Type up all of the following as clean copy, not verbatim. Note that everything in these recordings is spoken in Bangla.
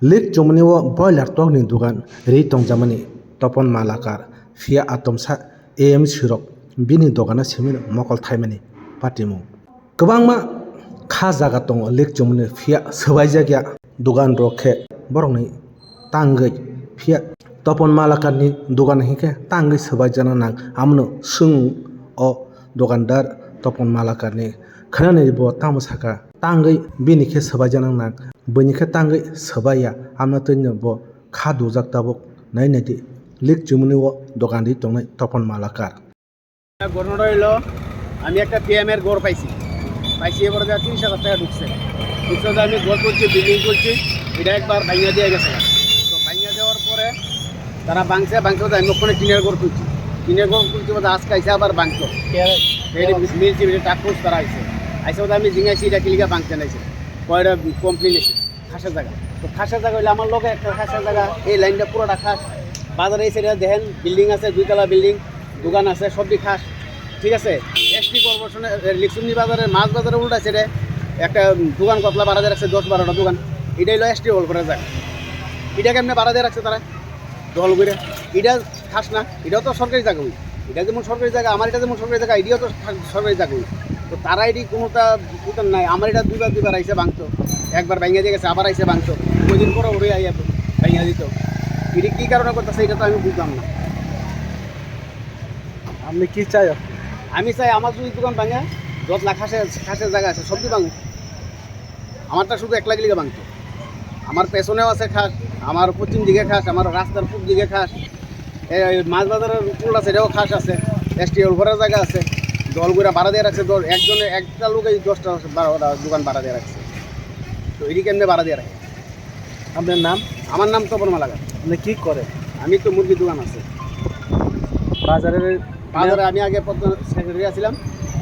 lik chumni wo boiler tok ni dugan ri tongjamani topon malakar fia atomsa am sirok bini dogana simin mokol thaimani patimu kwbangma kha jaga tongo lik chumni fia swaijagya dugan rokhe borokni tangoi fia topon malakar ni dugan hingkhe tangoi swaijana nang amno sung o dogandar topon malakar ni khnani bo tamo saka tangoi bini khe swaijana nang bini khe tangoi swaya amno tino bo kha dujak tabuk nainadi lik chumni wo dogan ri tongnai topon malakar ঘটনাটা হইলো আমি একটা পিএম এর গড় পাইছি এবার 30,000 টাকা ঢুকছে আমি গড় করছি বিল্ডিং করছি এটা একবার ভাঙিয়া দিয়ে গেছে তো ভাঙিয়া দেওয়ার পরে তারা ভাঙছে আমি ওখানে টিনের গড় খুলছি আজকে আইসে আবার ভাঙতো মিলছি টাকুস তারা আইসে আমি জিঙাইছি এটা কিলিকা ভাঙতে নাইছে কয়টা কমপ্লেন এসে খাসের জায়গা তো খাসের জায়গা হইলে আমার লোক একটা খাসের জায়গা এই লাইনটা পুরোটা খাস বাজারে এই সাইডে দেখেন বিল্ডিং আছে 2 তলা বিল্ডিং দোকান আছে সবই খাস ঠিক আছে এসটি কর্পোরেশনের লিকসুমনি বাজারের মাছ বাজারে উল্টা ছেড়ে একটা দোকান কতলা ভাড়া দিয়ে রাখছে 10-12টা দোকান এটাই হলো এসটি হল করে যায় এটা কেমনে ভাড়া দিয়ে রাখছে তারা দল করে এটা খাস না এটাও তো সরকারি জায়গা এটা যেমন সরকারি জায়গা আমার এটা যেমন সরকারি জায়গা এটিও তো সরকারি জায়গা তো তারা এটি কোনোটা উত্তর নাই আমার এটা দুইবার আইসে ভাঙতো একবার ভাঙিয়ে দিয়ে গেছে আবার আইসে ভাঙতো ওই দিন পরে উড়ে আইয়া ভাঙিয়ে দিত এটি কী কারণে করতেছে এটা তো আমি বুঝলাম না আপনি কি চাই আমি চাই আমার যদি দোকান ভাঙে যত লাখ খাসের জায়গা আছে সবজি ভাঙুক আমারটা শুধু একলা গিলিকে ভাঙতো আমার পেছনেও আছে খাস আমার পশ্চিম দিকে খাস আমার রাস্তার পূব দিকে খাস মাছ বাজারের উল্টা সাইডেও খাস আছে এসটি ঘরের জায়গা আছে দলগুলা ভাড়া দিয়ে রাখছে একজনে একটা লোকে 10টা-12টা দোকান ভাড়া দিয়ে রাখছে তো এটি কেমনে ভাড়া দিয়ে রাখে আপনার নাম আমার নাম তপন মালাকার আপনি কি করে আমি তো মুরগির দোকান আছে বাজারে আমি আগে সেক্রেটারি আছিলাম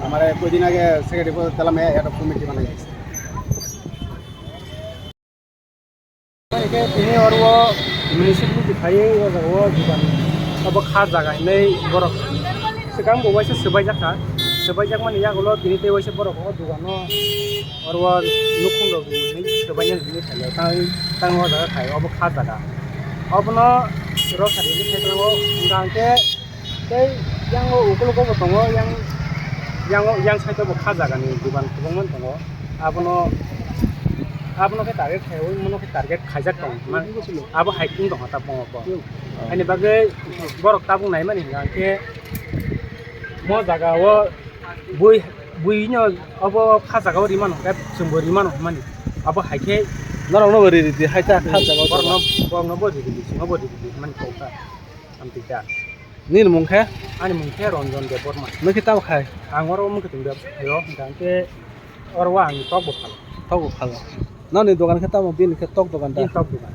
আমার কদিন আগে সেক্রেটারি পদ দিলাম একটা কমিটি বানাই গেছে ini orwo municipality khai o dukan abo kha jaga nei borok sekam bo waise sebaijak mani yagulo tini te waise borok o dugano orwo nukhung rok nei sebaijan jini thale tang o jaga khai abo kha jaga obono rosari ni theklango ngangke tei yang o ukul ko tongo yang saito bo kha jaga ni dukan kubongman tongo abono ke target khai oi mono ke target khaijak tong man abo hiking dong ta pongo po ani bagai borok tabung nai mani ngangke mo jaga o bui nyo abo kha jaga ri mano ka sumbori mano mani abo haike narong no bari di haita kha jaga borok no bodi mani ko ta amtika নীল মুখে ani mungke ronjon de borma নাকি তাও খায় angoro mungke tung de ayo ngangke orwa ang tok bo তাও ভালো না নি দোকান খেতাম বিন খেতক দোকানটা tok bukan